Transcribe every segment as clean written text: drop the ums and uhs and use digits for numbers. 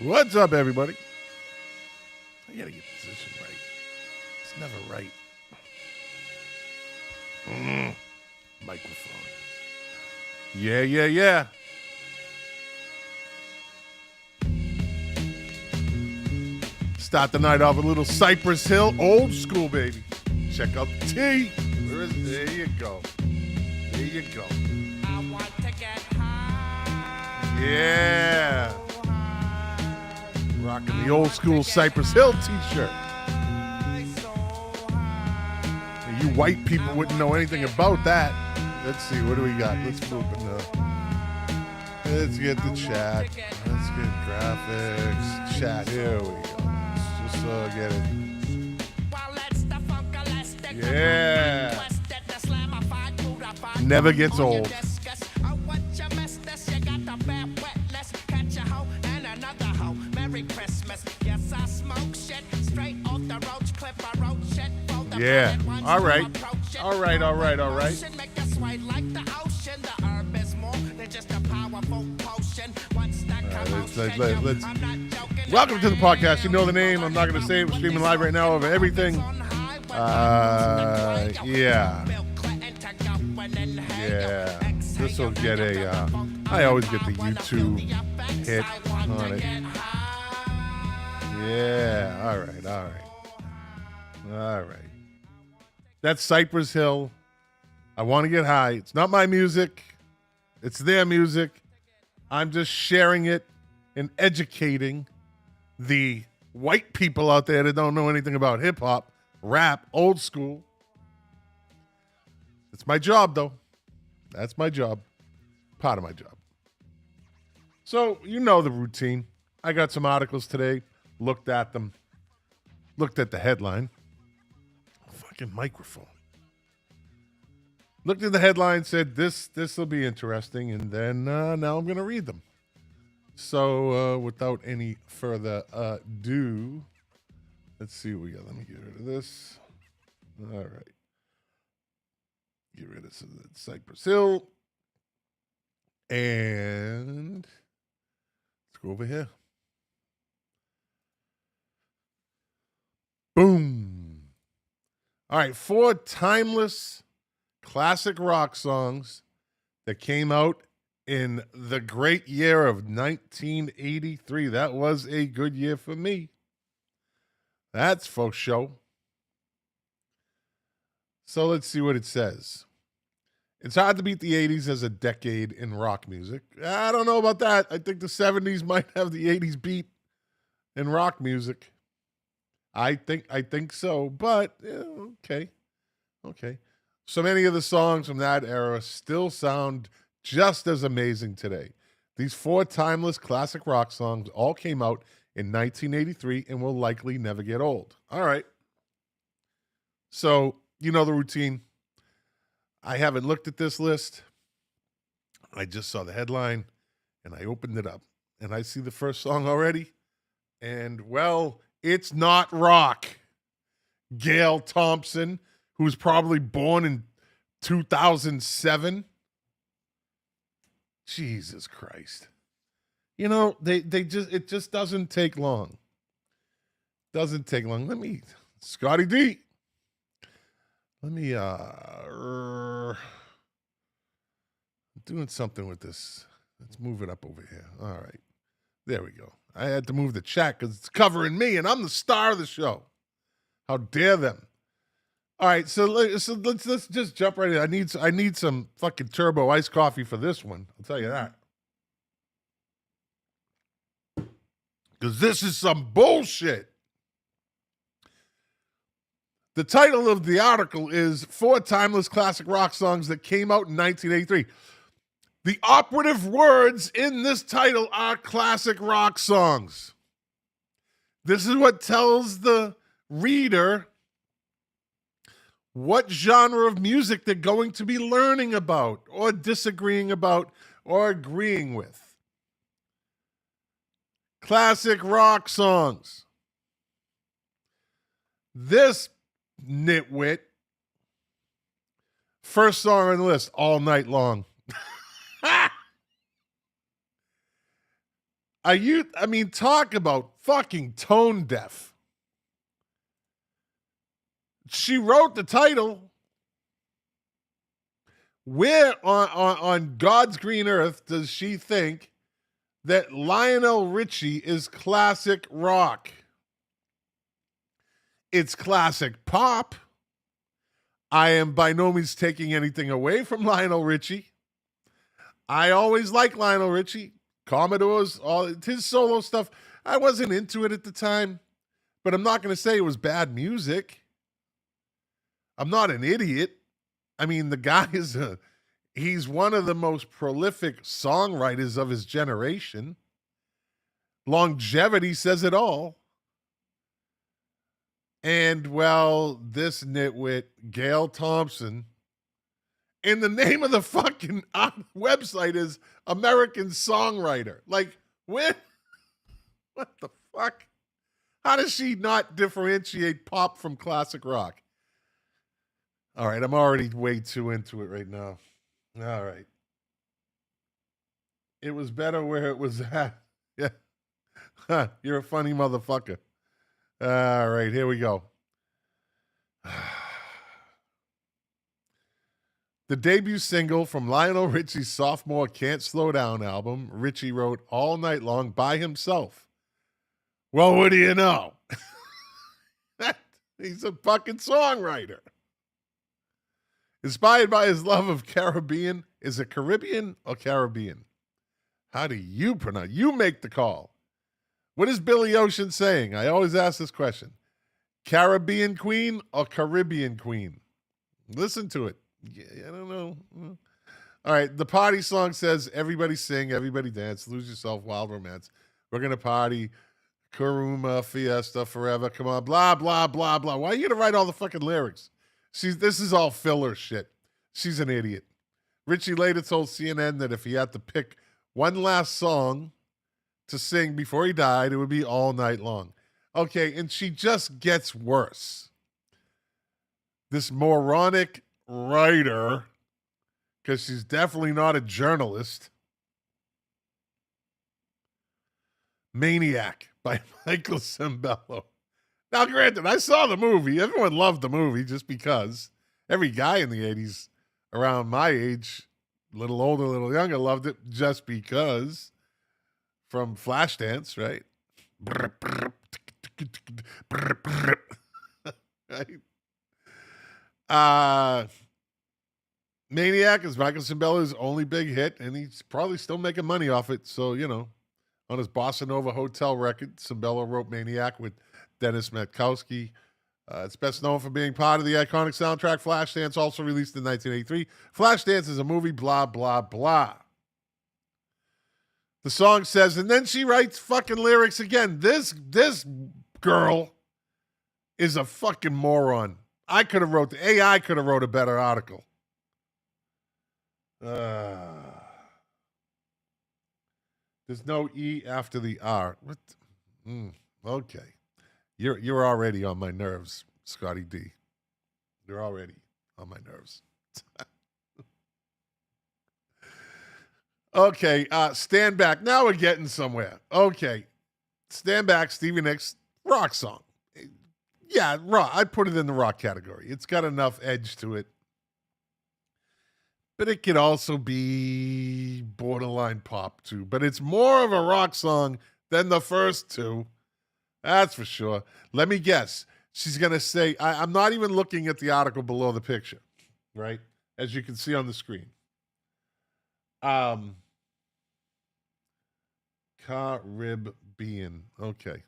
What's up, everybody? I gotta get the position right. It's never right. Microphone. Yeah. Start the night off with a little Cypress Hill, old school, baby. Check out the T. Where is it? There you go. I want to get high. Yeah. Rocking the old school Cypress Hill t-shirt. You white people wouldn't know anything about that. Let's see, what do we got? Let's open up. Let's get the chat. Let's get graphics. Chat. Here we go. Let's just get it. Yeah. Never gets old. Yeah. All right. Let's welcome to the podcast. You know the name. I'm not going to say it. We're streaming live right now over everything. Yeah. This will get a. I always get the YouTube hit on it. Yeah. All right. That's Cypress Hill. I want to get high. It's not my music. It's their music. I'm just sharing it and educating the white people out there that don't know anything about hip hop, rap, old school. It's my job, though. That's my job. Part of my job. So, you know the routine. I got some articles today. Looked at them. Looked at the headline. Fucking microphone. Looked at the headline, said this will be interesting, and then now I'm going to read them. So without any further ado, let's see what we got. Let me get rid of this. All right. Get rid of Cypress Hill. And let's go over here. Boom. All right, 4 timeless classic rock songs that came out in the great year of 1983. That was a good year for me. That's for sure. So let's see what it says. It's hard to beat the 80s as a decade in rock music. I don't know about that. I think the 70s might have the 80s beat in rock music. I think so, but okay. So many of the songs from that era still sound just as amazing today. These 4 timeless classic rock songs all came out in 1983 and will likely never get old. All right. So, you know the routine. I haven't looked at this list. I just saw the headline and I opened it up and I see the first song already. And, well, it's not rock. Gail Thompson, who was probably born in 2007. Jesus Christ. You know, it just doesn't take long. Doesn't take long. Scotty D. I'm doing something with this Let's move it up over here. All right. There we go. I had to move the chat because it's covering me, and I'm the star of the show. How dare them? All right, so let's just jump right in. I need some fucking turbo iced coffee for this one. I'll tell you that. Because this is some bullshit. The title of the article is 4 Timeless Classic Rock Songs That Came Out in 1983. The operative words in this title are classic rock songs. This is what tells the reader what genre of music they're going to be learning about or disagreeing about or agreeing with. Classic rock songs. This nitwit, first song on the list, All Night Long. Talk about fucking tone deaf. She wrote the title. Where on God's green earth does she think that Lionel Richie is classic rock? It's classic pop. I am by no means taking anything away from Lionel Richie. I always liked Lionel Richie. Commodores, all his solo stuff. I wasn't into it at the time, but I'm not going to say it was bad music. I'm not an idiot. I mean, the guy he's one of the most prolific songwriters of his generation. Longevity says it all. And, well, this nitwit, Gail Thompson, and the name of the fucking website is American Songwriter. Like, what the fuck? How does she not differentiate pop from classic rock? All right, I'm already way too into it right now. All right. It was better where it was at. Yeah. Huh, you're a funny motherfucker. All right, here we go. The debut single from Lionel Richie's sophomore Can't Slow Down album, Richie wrote All Night Long by himself. Well, what do you know? He's a fucking songwriter. Inspired by his love of Caribbean. Is it Caribbean or Caribbean? How do you pronounce? You make the call. What is Billy Ocean saying? I always ask this question. Caribbean Queen or Caribbean Queen? Listen to it. I don't know. All right. The party song says, everybody sing, everybody dance, lose yourself, wild romance. We're going to party. Kuruma, Fiesta, forever. Come on. Blah, blah, blah, blah. Why are you going to write all the fucking lyrics? This is all filler shit. She's an idiot. Richie later told CNN that if he had to pick one last song to sing before he died, it would be All Night Long. Okay, and she just gets worse. This moronic writer, because she's definitely not a journalist. Maniac by Michael Sembello. Now, granted, I saw the movie. Everyone loved the movie just because. Every guy in the 80s around my age, a little older, a little younger, loved it just because. From Flashdance, right? Right? Maniac is Michael Sembello's only big hit, and he's probably still making money off it. So, on his Bossa Nova Hotel record, Sembello wrote Maniac with Dennis Matkowski. It's best known for being part of the iconic soundtrack Flashdance, also released in 1983. Flashdance is a movie, blah, blah, blah. The song says, and then she writes fucking lyrics again. This girl is a fucking moron. AI could have wrote a better article. There's no E after the R. What? Okay. You're already on my nerves, Scotty D. You're already on my nerves. Okay, Stand Back. Now we're getting somewhere. Okay. Stand Back, Stevie Nicks, rock song. Yeah, rock. I'd put it in the rock category. It's got enough edge to it. but it could also be borderline pop too. But it's more of a rock song than the first two. That's for sure. Let me guess. She's going to say, I'm not even looking at the article below the picture, right? As you can see on the screen. Caribbean. Okay.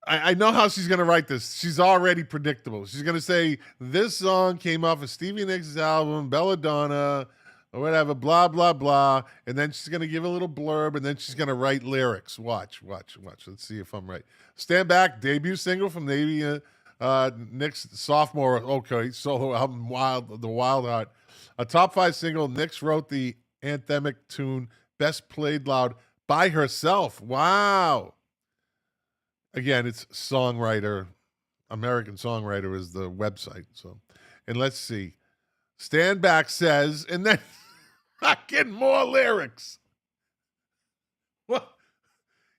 I know how she's going to write this. She's already predictable. She's going to say, this song came off of Stevie Nicks' album, Belladonna, or whatever, blah, blah, blah. And then she's going to give a little blurb, and then she's going to write lyrics. Watch. Let's see if I'm right. Stand Back, debut single from Stevie Nicks' sophomore, solo album, The Wild Heart. A top 5 single, Nicks wrote the anthemic tune, Best Played Loud, by herself. Wow. Again, it's Songwriter. American Songwriter is the website. So, and let's see. Stand Back says, and then fucking more lyrics. Well,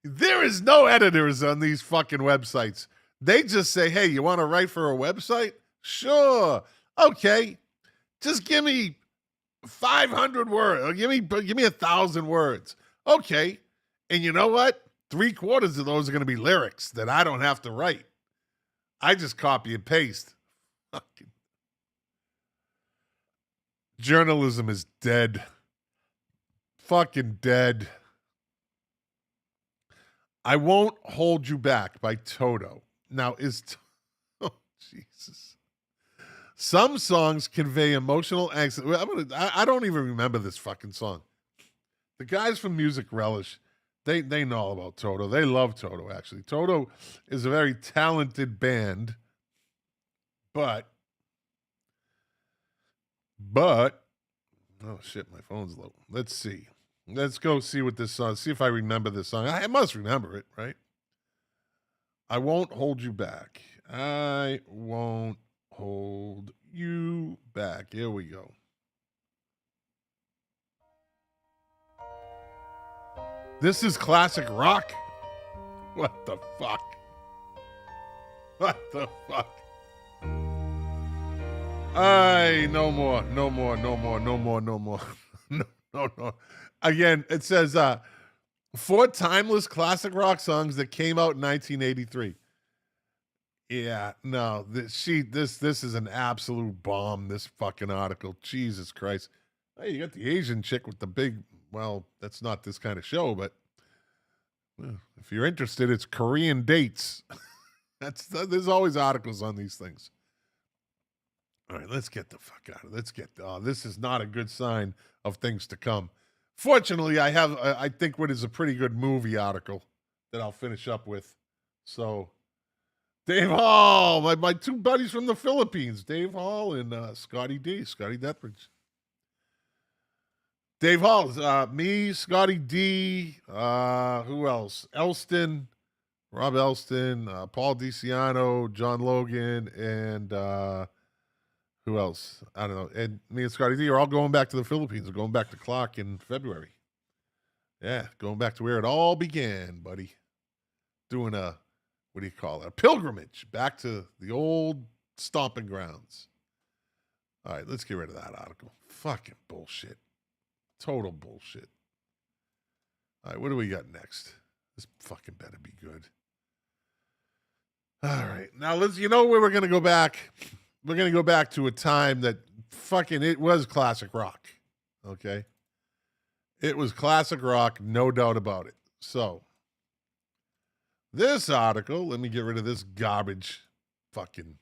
there is no editors on these fucking websites. They just say, hey, you want to write for a website? Sure. Okay. Just give me 500 words. Or give me 1,000 words. Okay. And you know what? 3/4 of those are going to be lyrics that I don't have to write. I just copy and paste. Fucking journalism is dead. Fucking dead. I Won't Hold You Back by Toto. Now, oh, Jesus. Some songs convey emotional angst. I don't even remember this fucking song. The guys from Music Relish, they know all about Toto. They love Toto, actually. Toto is a very talented band, but, oh shit, my phone's low. Let's see. Let's go see what this song, see if I remember this song. I must remember it, right? I Won't Hold You Back. I Won't Hold You Back. Here we go. This is classic rock. What the fuck? What the fuck? No more. No. Again, it says 4 timeless classic rock songs that came out in 1983. Yeah, no, this is an absolute bomb, this fucking article. Jesus Christ. Hey, you got the Asian chick with the big, well, that's not this kind of show, but if you're interested, it's Korean dates. There's always articles on these things. All right, let's get the fuck out of it. This is not a good sign of things to come. Fortunately, I have, I think what is a pretty good movie article that I'll finish up with. So, Dave Hall, my 2 buddies from the Philippines, Dave Hall and Scotty Dethridge. Dave Hall, me, Scotty D, who else? Rob Elston, Paul DiCiano, John Logan, and who else? I don't know. And me and Scotty D are all going back to the Philippines. We're going back to Clark in February. Yeah, going back to where it all began, buddy. Doing a pilgrimage back to the old stomping grounds. All right, let's get rid of that article. Fucking bullshit. Total bullshit. All right, what do we got next? This fucking better be good. All right, now you know where we're going to go back? We're going to go back to a time that it was classic rock, okay? It was classic rock, no doubt about it. So, this article, let me get rid of this garbage. Fucking,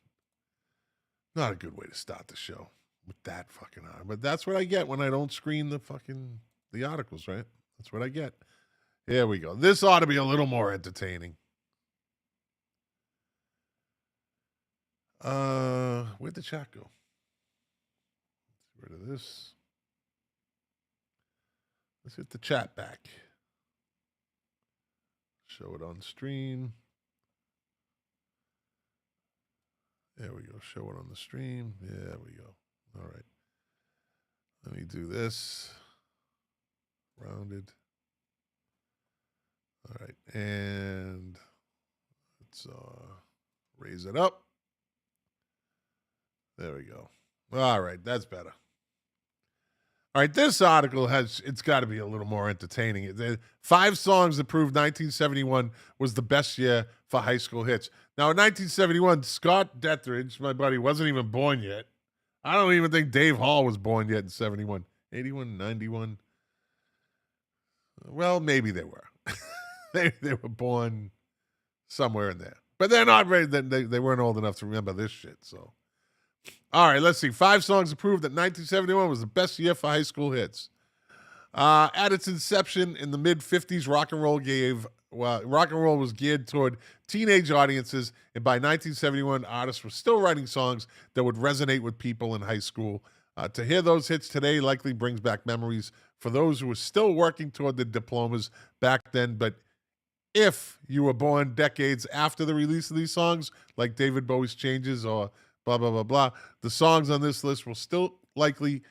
not a good way to start the show with that fucking article. But that's what I get when I don't screen the articles, right? That's what I get. Here we go. This ought to be a little more entertaining. Where'd the chat go? Let's get rid of this. Let's hit the chat back. Show it on stream. There we go. Show it on the stream. There we go. All right. Let me do this. Rounded. All right. And let's raise it up. There we go. All right, that's better. All right, this article it's got to be a little more entertaining. 5 songs that proved 1971 was the best year for high school hits. Now, in 1971, Scott Detheridge, my buddy, wasn't even born yet. I don't even think Dave Hall was born yet in 71. 81, 91. Well, maybe they were. They were born somewhere in there. But they're not ready. They weren't old enough to remember this shit, so. All right, let's see. 5 songs that proved that 1971 was the best year for high school hits. At its inception in the mid-50s, rock and roll was geared toward teenage audiences, and by 1971, artists were still writing songs that would resonate with people in high school. To hear those hits today likely brings back memories for those who were still working toward their diplomas back then. But if you were born decades after the release of these songs, like David Bowie's Changes or blah, blah, blah, blah, the songs on this list will still likely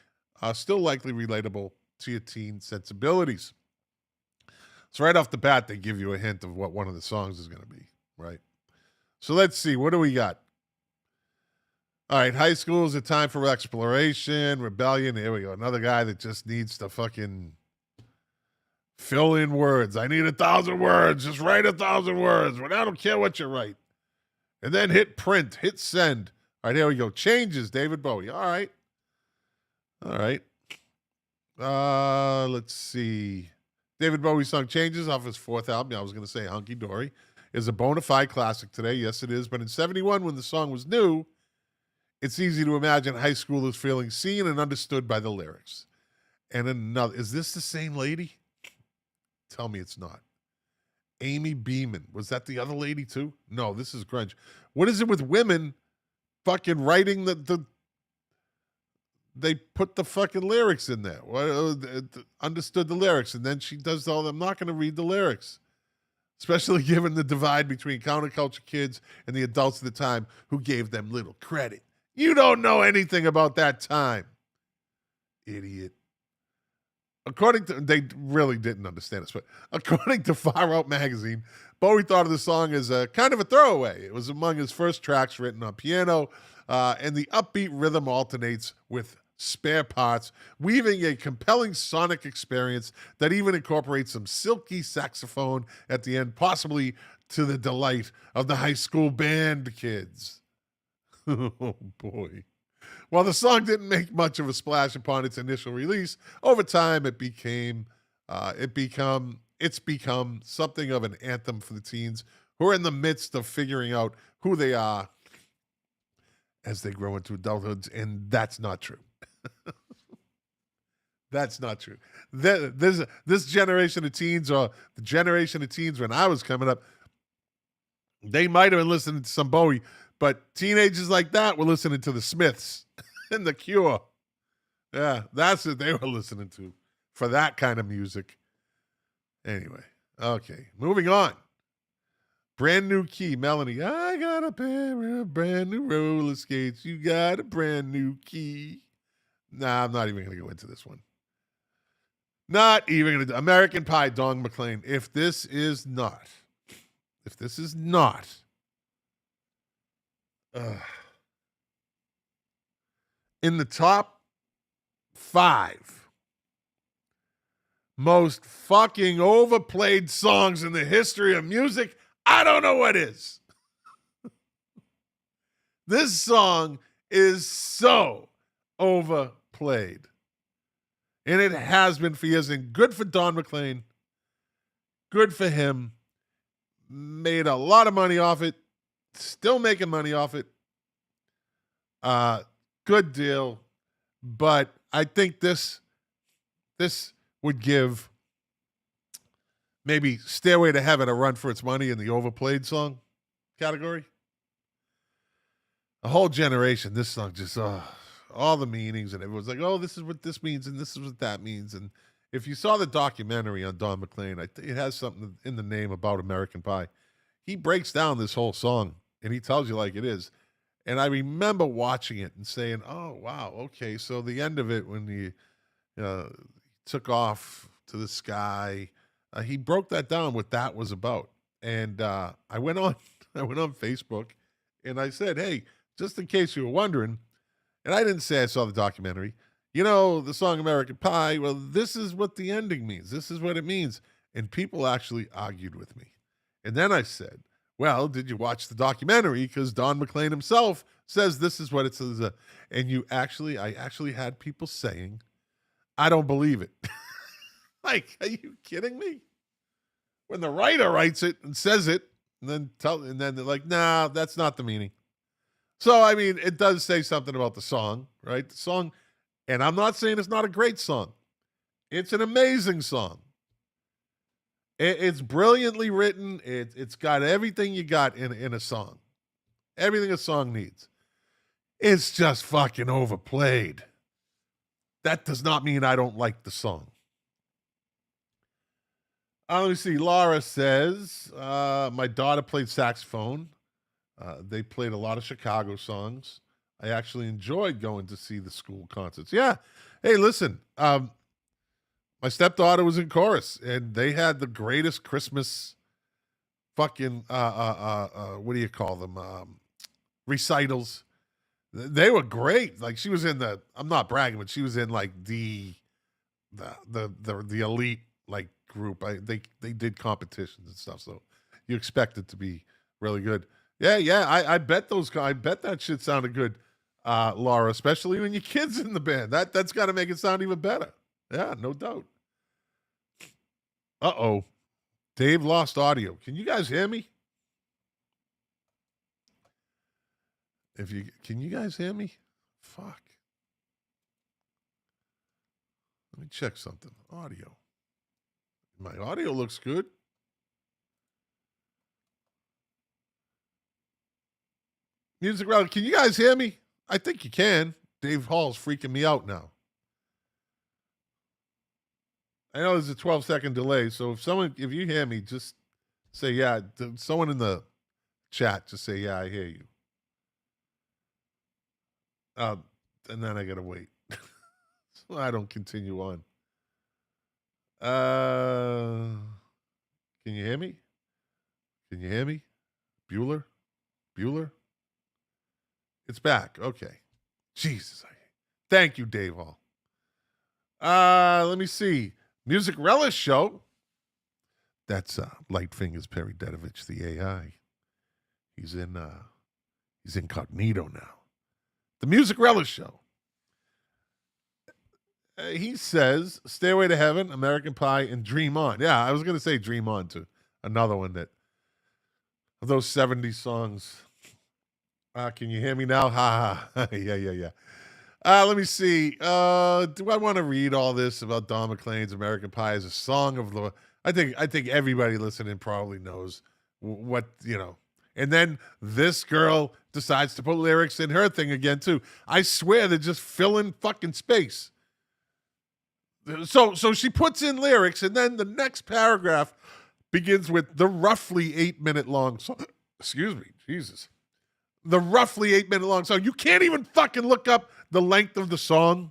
relatable to your teen sensibilities. So right off the bat, they give you a hint of what one of the songs is going to be, right? So let's see. What do we got? All right, high school is a time for exploration, rebellion. Here we go. Another guy that just needs to fucking fill in words. I need 1,000 words. Just write 1,000 words. I don't care what you write. And then hit print, hit send. All right, here we go. Changes, David Bowie. All right. Let's see. David Bowie's song Changes off his 4th album. I was going to say Hunky Dory is a bona fide classic today. Yes, it is. But in 71, when the song was new, it's easy to imagine high schoolers feeling seen and understood by the lyrics. And another, is this the same lady? Tell me it's not. Amy Beeman. Was that the other lady too? No, this is grunge. What is it with women fucking writing they put the fucking lyrics in there. Understood the lyrics, and then she does all. I'm not going to read the lyrics, especially given the divide between counterculture kids and the adults at the time who gave them little credit. You don't know anything about that time, idiot. They really didn't understand this, but according to Far Out magazine, Bowie thought of the song as a kind of a throwaway. It was among his first tracks written on piano, and the upbeat rhythm alternates with spare parts, weaving a compelling sonic experience that even incorporates some silky saxophone at the end, possibly to the delight of the high school band kids. Oh, boy. While the song didn't make much of a splash upon its initial release, over time it's become something of an anthem for the teens who are in the midst of figuring out who they are as they grow into adulthood, and that's not true. That's not true. This generation of teens, or the generation of teens when I was coming up, they might have been listening to some Bowie, but teenagers like that were listening to the Smiths and the Cure. Yeah, that's what they were listening to for that kind of music. Anyway, okay, moving on. Brand New Key, Melanie. I got a pair of brand new roller skates. You got a brand new key. Nah, I'm not even going to go into this one. Not even going to. American Pie, Don McLean. If this is not in the top 5 most fucking overplayed songs in the history of music, I don't know what is. This song is so overplayed. And it has been for years. And good for Don McLean. Good for him. Made a lot of money off it. Still making money off it. Good deal. But I think this would give maybe Stairway to Heaven a run for its money in the overplayed song category. A whole generation, this song just, all the meanings, and everyone's like, oh, this is what this means, and this is what that means. And if you saw the documentary on Don McLean, it has something in the name about American Pie. He breaks down this whole song, and he tells you like it is. And I remember watching it and saying, oh, wow, okay, so the end of it when he took off to the sky, he broke that down, what that was about. And I went on Facebook, and I said, hey, just in case you were wondering, And I didn't say I saw the documentary. You know, the song American Pie, well, this is what the ending means. This is what it means. And people actually argued with me. And then I said, well, did you watch the documentary? Because Don McLean himself says this is what it says. And I actually had people saying, I don't believe it. Like, are you kidding me? When the writer writes it and says it, and then they're like, nah, that's not the meaning. So, I mean, it does say something about the song, right? The song, and I'm not saying it's not a great song. It's an amazing song. It's brilliantly written. It's got everything you got in a song. Everything a song needs. It's just fucking overplayed. That does not mean I don't like the song. Let me see. Laura says, my daughter played saxophone. They played a lot of Chicago songs. I actually enjoyed going to see the school concerts. Yeah. Hey, listen, my stepdaughter was in chorus, and they had the greatest Christmas fucking, what do you call them? Recitals. They were great. Like, she was in I'm not bragging, but she was in like the elite, like, group. They did competitions and stuff, so you expect it to be really good. Yeah. I bet that shit sounded good, Laura, especially when your kid's in the band. That's got to make it sound even better. Yeah, no doubt. Uh-oh. Dave lost audio. Can you guys hear me? Can you guys hear me? Fuck. Let me check something. Audio. My audio looks good. Music Rally. Can you guys hear me? I think you can. Dave Hall's freaking me out now. I know there's a 12-second delay, so if you hear me, just say yeah. Someone in the chat, just say yeah, I hear you. And then I gotta wait, so I don't continue on. Can you hear me? Can you hear me? Bueller? It's back. Okay. Jesus. Thank you, Dave Hall. Let me see. Music Relish Show. That's Lightfingers Perry Dedovich, the AI. He's incognito now. The Music Relish Show. He says, Stairway to Heaven, American Pie, and Dream On. Yeah, I was going to say Dream On, too. Another one of those 70s songs. Can you hear me now? Ha ha. Yeah. Let me see. Do I want to read all this about Don McLean's American Pie as a song of the... I think everybody listening probably knows what, you know. And then this girl decides to put lyrics in her thing again, too. I swear they're just filling fucking space. So she puts in lyrics, and then the next paragraph begins with the roughly 8-minute long song. Excuse me, Jesus. The roughly 8-minute long song. You can't even fucking look up the length of the song.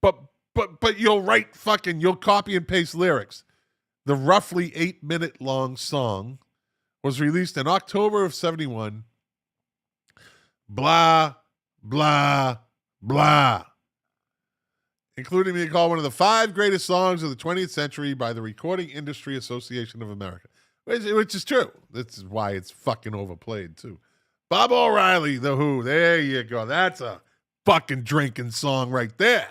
But you'll you'll copy and paste lyrics. The roughly 8-minute long song was released in October of 71. Blah, blah, blah. Including being called one of the 5 greatest songs of the 20th century by the Recording Industry Association of America. Which is true. This is why it's fucking overplayed, too. Bob O'Reilly, The Who. There you go. That's a fucking drinking song right there.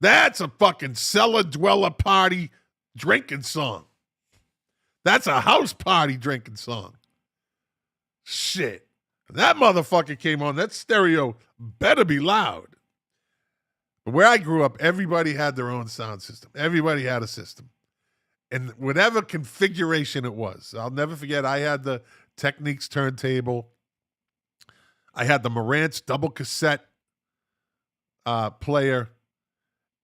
That's a fucking cellar dweller party drinking song. That's a house party drinking song. Shit. That motherfucker came on. That stereo better be loud. But where I grew up, everybody had their own sound system. Everybody had a system. And whatever configuration it was. I'll never forget, I had the Technics turntable. I had the Marantz double cassette player.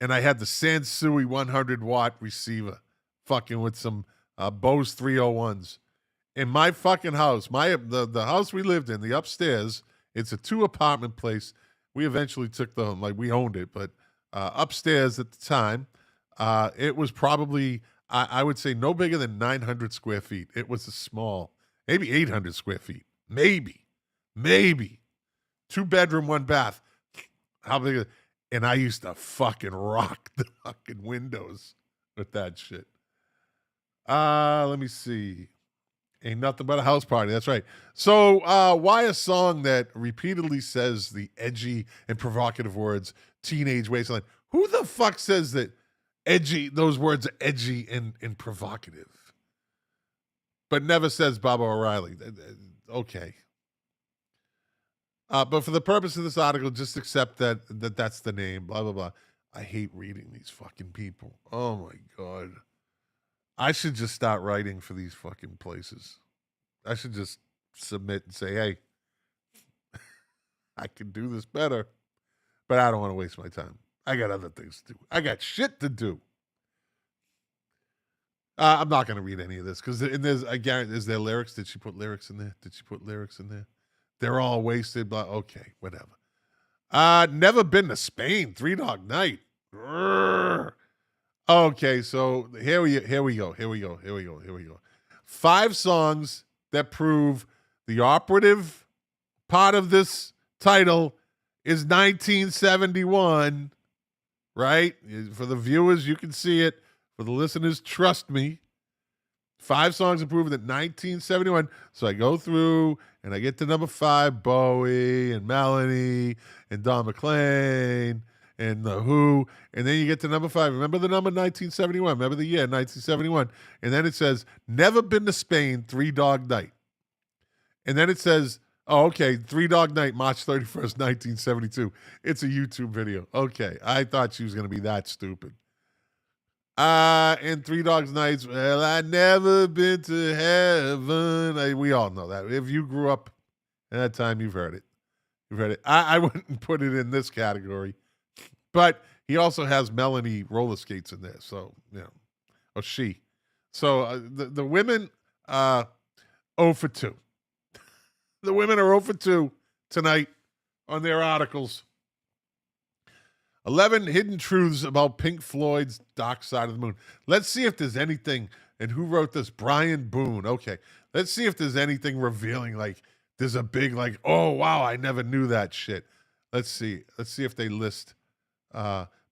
And I had the Sansui 100-watt receiver fucking with some Bose 301s. In my fucking house, the house we lived in, the upstairs, it's a 2-apartment place. We eventually took we owned it, but upstairs at the time, it was probably, I would say, no bigger than 900 square feet. It was a small, maybe 800 square feet. Maybe. 2-bedroom, 1 bath. How big is it? And I used to fucking rock the fucking windows with that shit. Let me see. Ain't nothing but a house party. That's right. So why a song that repeatedly says the edgy and provocative words teenage wasteland? Who the fuck says that edgy, those words are edgy and provocative, but never says Baba O'Reilly? Okay. But for the purpose of this article, just accept that's the name, blah, blah, blah. I hate reading these fucking people. Oh, my God. I should just start writing for these fucking places. I should just submit and say, hey, I can do this better, but I don't want to waste my time. I got other things to do. I got shit to do. I'm not going to read any of this because I guarantee, is there lyrics? Did she put lyrics in there? They're all wasted. But okay, whatever. Never been to Spain. 3 Dog Night. Urgh. Okay, so here we go. 5 songs that prove the operative part of this title is 1971, right? For the viewers, you can see it. For the listeners, trust me. 5 songs that prove that 1971. So I go through and I get to number 5, Bowie and Melanie and Don McLean and The Who. And then you get to number 5. Remember the number 1971. Remember the year, 1971. And then it says, never been to Spain, 3 Dog Night. And then it says, oh, okay, 3 Dog Night, March 31st, 1972. It's a YouTube video. Okay, I thought she was going to be that stupid. And 3 Dogs Nights, well, I never been to heaven. We all know that. If you grew up at that time, you've heard it. I wouldn't put it in this category. But he also has Melanie roller skates in there. So, or she. So the women, 0 for 2. The women are 0 for 2 tonight on their articles. 11 hidden truths about Pink Floyd's Dark Side of the Moon. Let's see if there's anything, and who wrote this? Brian Boone. Okay, let's see if there's anything revealing, like there's a big, like, oh, wow, I never knew that shit. Let's see if they list.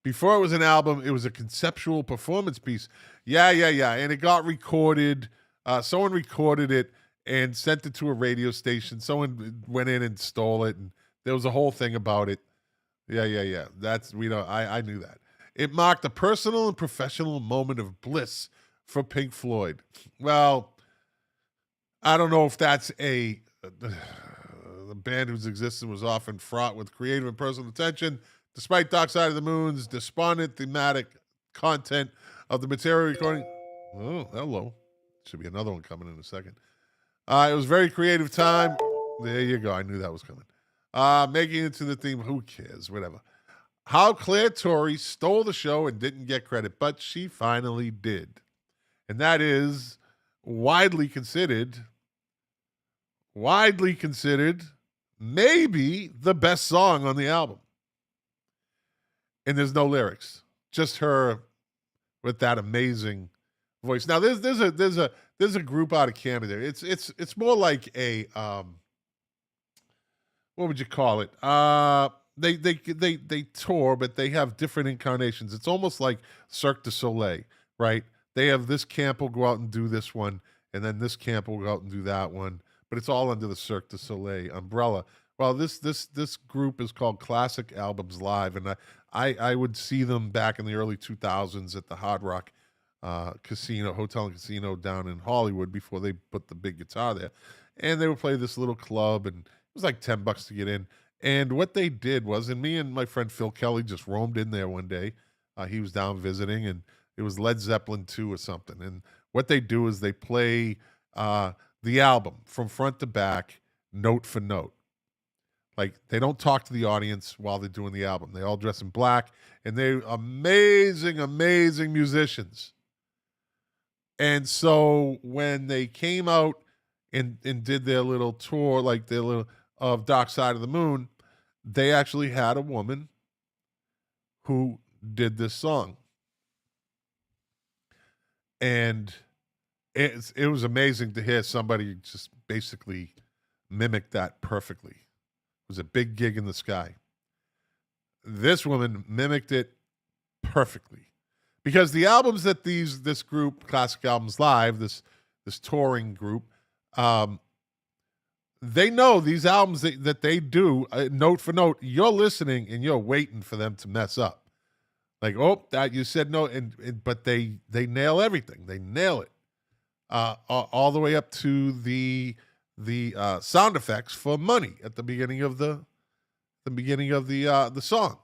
Before it was an album, it was a conceptual performance piece. Yeah, and it got recorded. Someone recorded it and sent it to a radio station. Someone went in and stole it, and there was a whole thing about it. Yeah. I knew that. It marked a personal and professional moment of bliss for Pink Floyd. Well, I don't know if that's the band whose existence was often fraught with creative and personal tension, despite Dark Side of the Moon's despondent thematic content of the material recording. Oh, hello. Should be another one coming in a second. It was a very creative time. There you go. I knew that was coming. Making it to the theme, who cares? Whatever. How Claire Torrey stole the show and didn't get credit, but she finally did. And that is widely considered, maybe the best song on the album. And there's no lyrics, just her with that amazing voice. Now there's a group out of Canada. It's more like a what would you call it? They tour, but they have different incarnations. It's almost like Cirque du Soleil, right? They have this camp will go out and do this one, and then this camp will go out and do that one. But it's all under the Cirque du Soleil umbrella. Well, this group is called Classic Albums Live, and I would see them back in the early 2000s at the Hard Rock Hotel and Casino down in Hollywood before they put the big guitar there. And they would play this little club, and it was like $10 to get in. And what they did was, and me and my friend Phil Kelly just roamed in there one day. He was down visiting, and it was Led Zeppelin 2 or something. And what they do is they play the album from front to back, note for note. Like, they don't talk to the audience while they're doing the album. They all dress in black, and they're amazing, amazing musicians. And so when they came out and did their little tour, like their little of Dark Side of the Moon, they actually had a woman who did this song. And it was amazing to hear somebody just basically mimic that perfectly. It was a big gig in the sky. This woman mimicked it perfectly. Because the albums that this group, Classic Albums Live, this touring group, they know these albums that they do, note for note, you're listening and you're waiting for them to mess up. Like, oh, that you said no, but they nail everything. They nail it all the way up to the sound effects for Money at the beginning of the song.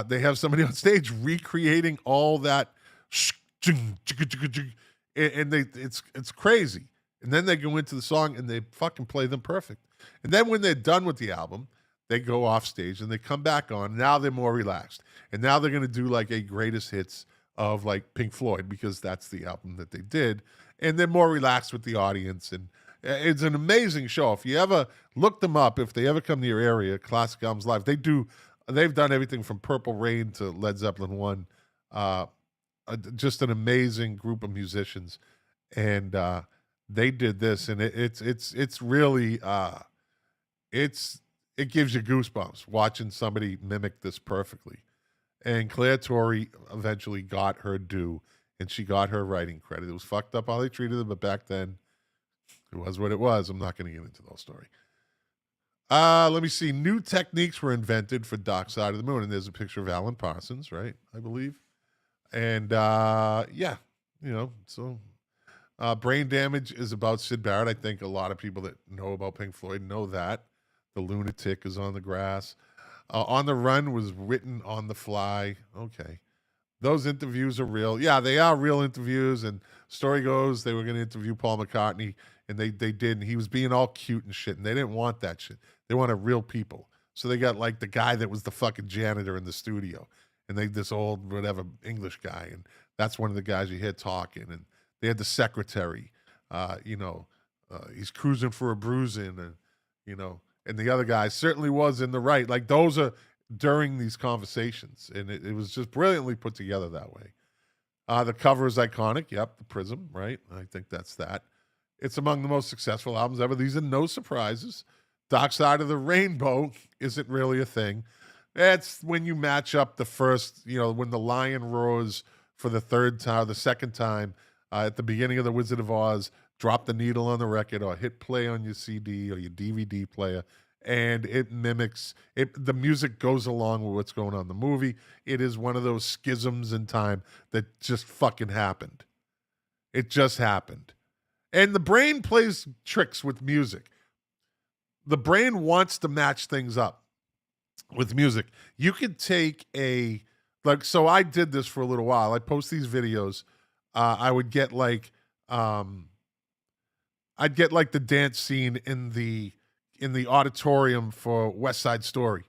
They have somebody on stage recreating all that, and it's crazy. And then they go into the song and they fucking play them perfect. And then when they're done with the album, they go off stage and they come back on. Now they're more relaxed, and now they're gonna do like a greatest hits of like Pink Floyd, because that's the album that they did, and they're more relaxed with the audience. And it's an amazing show. If you ever look them up, if they ever come to your area, Classic Albums Live, they've done everything from Purple Rain to Led Zeppelin 1. Just an amazing group of musicians. And they did this, and it's really it gives you goosebumps watching somebody mimic this perfectly. And Claire Torrey eventually got her due, and she got her writing credit. It was fucked up how they treated her, but back then it was what it was. I'm not going to get into the whole story. Let me see. New techniques were invented for Dark Side of the Moon, and there's a picture of Alan Parsons, right? I believe. And yeah, so Brain Damage is about Syd Barrett. I think a lot of people that know about Pink Floyd know that. The Lunatic is on the Grass. On the Run was written on the fly. Okay. Those interviews are real. Yeah, they are real interviews. And story goes, they were going to interview Paul McCartney, and they did. And he was being all cute and shit, and they didn't want that shit. They wanted real people. So they got like the guy that was the fucking janitor in the studio, and this old whatever English guy, and that's one of the guys you hear talking. And they had the secretary, he's cruising for a bruising, and and the other guy certainly was in the right. Like, those are during these conversations, and it was just brilliantly put together that way. The cover is iconic. Yep, the Prism, right? I think that's that. It's among the most successful albums ever. These are no surprises. Dark Side of the Rainbow isn't really a thing. That's when you match up the first, when the lion roars for the third time, the second time, at the beginning of The Wizard of Oz, drop the needle on the record or hit play on your CD or your DVD player, and it mimics it. The music goes along with what's going on in the movie. It is one of those schisms in time that just fucking happened. It just happened. And the brain plays tricks with music. The brain wants to match things up with music. You could take so I did this for a little while. I post these videos. I would get I'd get like the dance scene in the auditorium for West Side Story.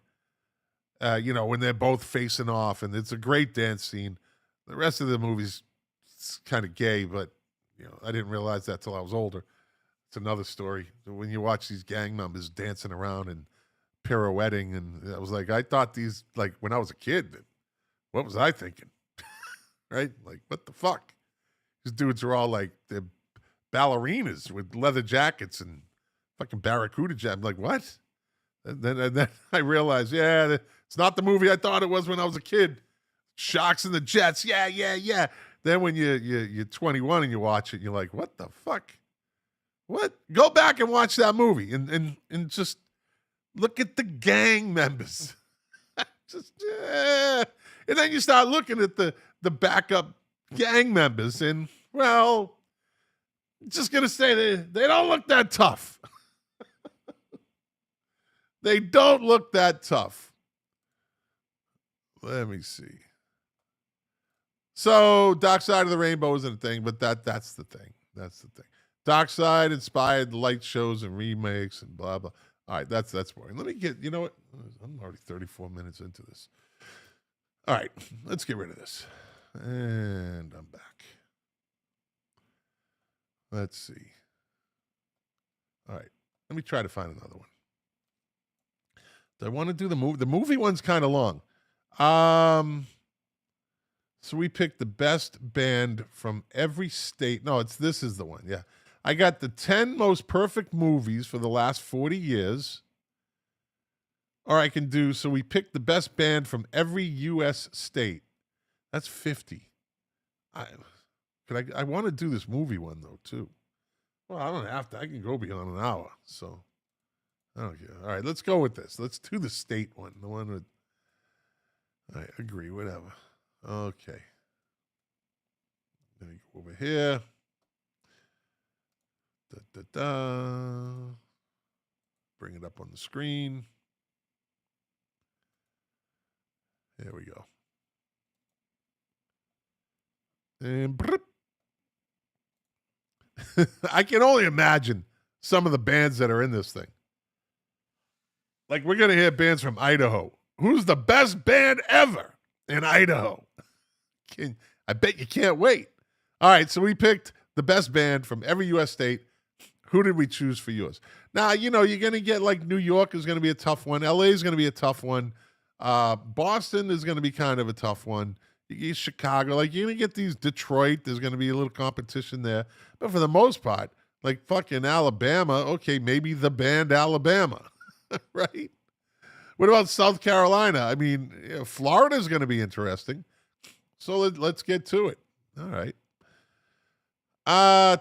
When they're both facing off, and it's a great dance scene. The rest of the movie's kind of gay, but I didn't realize that till I was older. It's another story. When you watch these gang members dancing around and pirouetting, and I was like, I thought these, like, when I was a kid, what was I thinking? Right? Like, what the fuck? These dudes are all like, they're ballerinas with leather jackets and fucking barracuda jackets. I'm like, what? And then I realized, yeah, it's not the movie I thought it was when I was a kid. Sharks and the Jets. Yeah. Then when you're 21 and you watch it, you're like, what the fuck? What? Go back and watch that movie and just look at the gang members. And then you start looking at the backup gang members, and, well, just going to say they don't look that tough. They don't look that tough. Let me see. So, Dark Side of the Rainbow isn't a thing, but that's the thing. That's the thing. Dark Side inspired light shows and remakes and blah, blah. All right, that's boring. Let me get, you know what? I'm already 34 minutes into this. All right, let's get rid of this. And I'm back. Let's see. All right, let me try to find another one. Do I want to do the movie? The movie one's kind of long. So we picked the best band from every state. No, this is the one. Yeah. I got the 10 most perfect movies for the last 40 years. Or I can do, so we picked the best band from every U.S. state. That's 50. I want to do this movie one, though, too. Well, I don't have to. I can go beyond an hour. So, I don't care. All right, let's go with this. Let's do the state one. The one with, I agree, whatever. Okay. Let me go over here. Bring it up on the screen. There we go. And I can only imagine some of the bands that are in this thing. Like, we're going to hear bands from Idaho. Who's the best band ever in Idaho? I bet you can't wait. All right, so we picked the best band from every U.S. state. Who did we choose for yours? Now, you're going to get, like, New York is going to be a tough one. L.A. is going to be a tough one. Boston is going to be kind of a tough one. You get Chicago. Like, you're going to get these Detroit. There's going to be a little competition there. But for the most part, like fucking Alabama, okay, maybe the band Alabama, right? What about South Carolina? I mean, Florida is going to be interesting. So let's get to it. All right.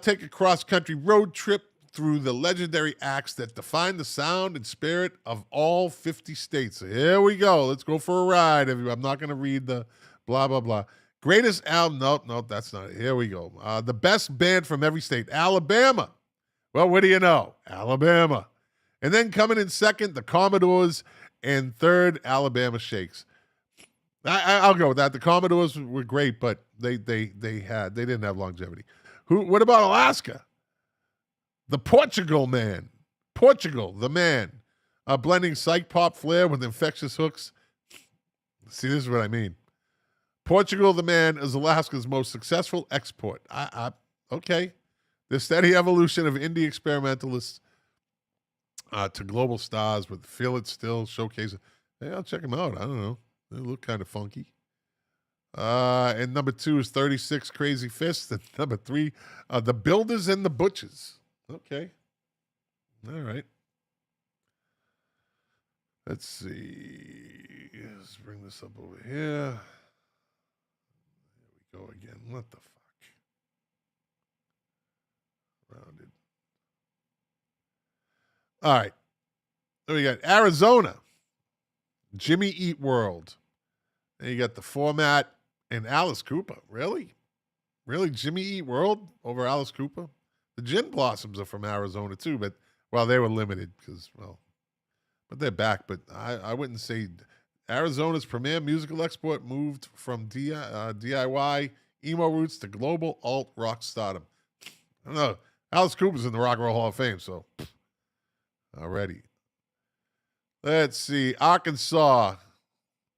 Take a cross-country road trip through the legendary acts that define the sound and spirit of all 50 states. So here we go. Let's go for a ride, everybody. I'm not going to read the blah, blah, blah. Greatest album. Nope, that's not it. Here we go. The best band from every state. Alabama. Well, what do you know? Alabama. And then coming in second, the Commodores, and third, Alabama Shakes. I'll go with that. The Commodores were great, but they didn't have longevity. What about Alaska? The Portugal Man. Portugal, the man. Blending psych pop flair with infectious hooks. See, this is what I mean. Portugal, the man, is Alaska's most successful export. Okay. The steady evolution of indie experimentalists to global stars with Feel It Still showcasing. Hey, I'll check them out. I don't know. They look kind of funky. And number 2 is 36 Crazy Fists. And number 3, The Builders and the Butchers. Okay. All right. Let's see. Let's bring this up over here. There we go again. What the fuck? Rounded. All right. Then we got Arizona. Jimmy Eat World. Then you got The Format and Alice Cooper. Really? Really? Jimmy Eat World over Alice Cooper? The Gin Blossoms are from Arizona too, but, well, they were limited because, well, but they're back. But I wouldn't say Arizona's premier musical export moved from DIY emo roots to global alt rock stardom. I don't know. Alice Cooper's in the Rock and Roll Hall of Fame, so already. Let's see. Arkansas.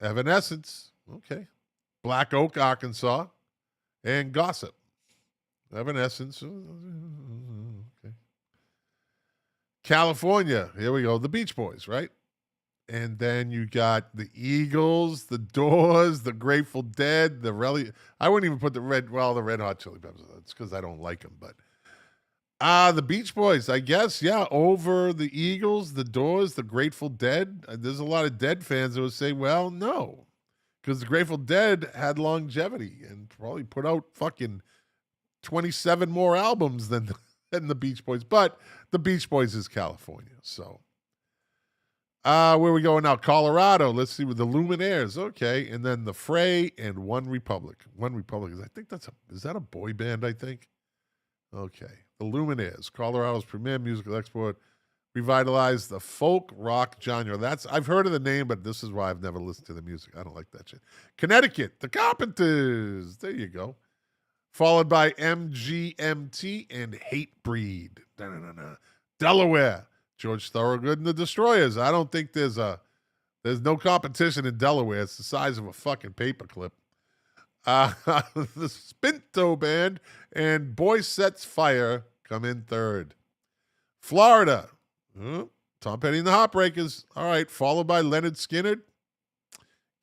Evanescence. Okay. Black Oak, Arkansas. And Gossip. Evanescence. Okay. California. Here we go. The Beach Boys, right? And then you got the Eagles, the Doors, the Grateful Dead, I wouldn't even put the Red Hot Chili Peppers. That's because I don't like them, but the Beach Boys, I guess, yeah, over the Eagles, the Doors, the Grateful Dead. There's a lot of Dead fans that would say, well, no, because the Grateful Dead had longevity and probably put out fucking 27 more albums than the Beach Boys. But the Beach Boys is California, so. Where we going now? Colorado. Let's see with the Luminaires. Okay, and then the Fray and One Republic. One Republic is, I think is that a boy band? I think. Okay. The Luminaires, Colorado's premier musical export, revitalized the folk rock genre. I've heard of the name, but this is why I've never listened to the music. I don't like that shit. Connecticut, the Carpenters. There you go. Followed by MGMT and Hatebreed. Da-na-na-na. Delaware, George Thorogood and the Destroyers. I don't think there's no competition in Delaware. It's the size of a fucking paperclip. The Spinto Band and Boy Sets Fire come in third. Florida, Tom Petty and the Heartbreakers. All right, followed by Leonard Skinner,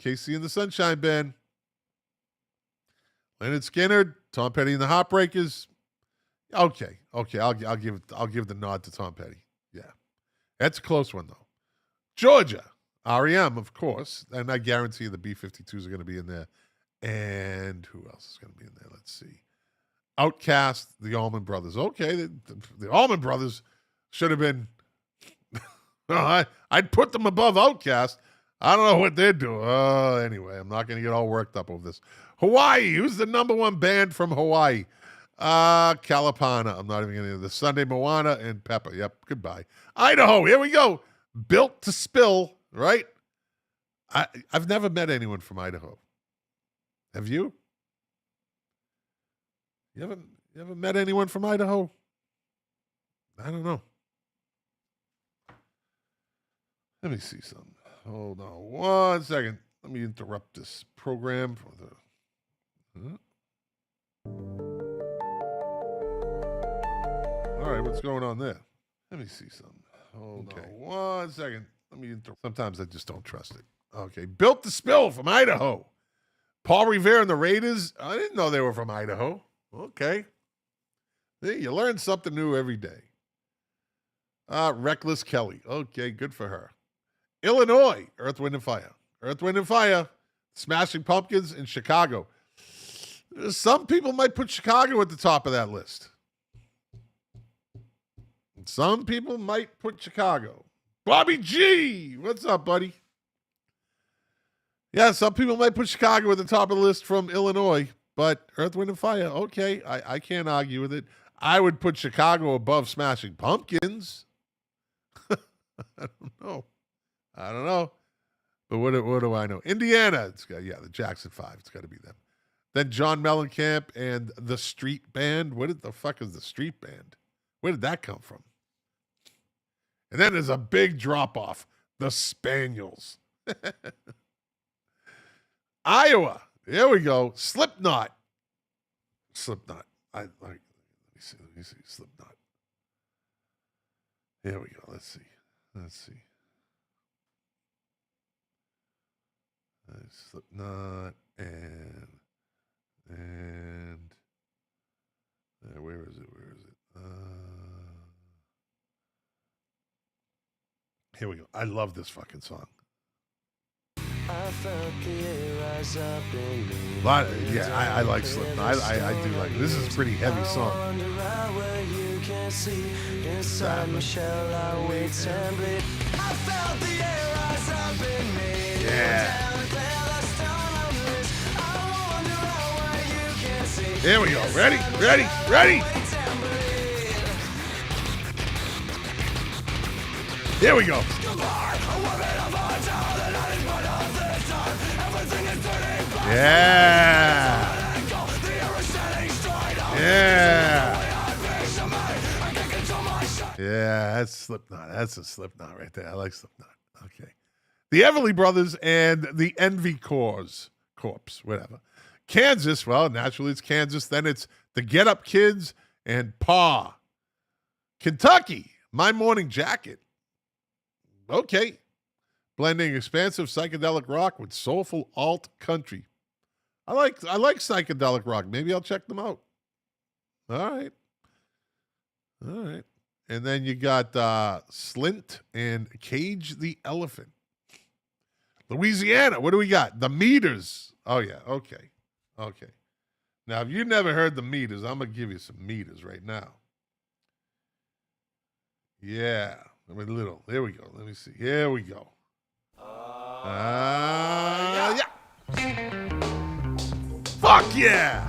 Casey and the Sunshine Band. Leonard Skinner, Tom Petty and the Heartbreakers. Okay, I'll give the nod to Tom Petty. Yeah, that's a close one though. Georgia, REM, of course. And I guarantee the B-52s are going to be in there. And who else is going to be in there? Let's see. Outkast, the Allman Brothers. Okay, the Allman Brothers should have been... I'd put them above Outkast. I don't know what they're doing. Anyway, I'm not going to get all worked up over this. Hawaii. Who's the number one band from Hawaii? Kalapana. I'm not even going to... The Sunday Moana and Pepper. Yep, goodbye. Idaho. Here we go. Built to Spill, right? I've never met anyone from Idaho. Have you? You haven't met anyone from Idaho? I don't know. Let me see something. Hold on 1 second. Let me interrupt this program for the... All right, what's going on there? Let me see something. Hold on 1 second. Let me interrupt. Sometimes I just don't trust it. Okay, Built to Spill from Idaho. Paul Revere and the Raiders. I didn't know they were from Idaho. Okay. See, you learn something new every day. Reckless Kelly. Okay, good for her. Illinois, Earth, Wind, and Fire. Earth, Wind, and Fire. Smashing Pumpkins in Chicago. Some people might put Chicago at the top of that list. Some people might put Chicago. Bobby G. What's up, buddy? Yeah, some people might put Chicago at the top of the list from Illinois, but Earth, Wind, and Fire, okay, I can't argue with it. I would put Chicago above Smashing Pumpkins. I don't know. But what do I know? Indiana, the Jackson 5. It's got to be them. Then John Mellencamp and the Street Band. What the fuck is the Street Band? Where did that come from? And then there's a big drop-off. The Spaniels. Iowa. Here we go. Slipknot. Let me see. Slipknot. Here we go. Let's see. Slipknot and where is it? Here we go. I love this fucking song. I like Slipknot. I do like it. This is a pretty heavy song. Yeah. Here we go. Ready? Here we go. Yeah. Yeah, that's Slipknot. That's a Slipknot right there. I like Slipknot. Okay. The Everly Brothers and the Envy Corps, whatever. Kansas, well, naturally it's Kansas. Then it's the Get Up Kids and Pa. Kentucky, My Morning Jacket. Okay. Blending expansive psychedelic rock with soulful alt country. I like psychedelic rock. Maybe I'll check them out. All right. And then you got Slint and Cage the Elephant. Louisiana, what do we got? The Meters. Oh, yeah. Okay. Now, if you've never heard the Meters, I'm going to give you some meters right now. Yeah. Here we go. Let me see. Here we go. Yeah. Fuck yeah.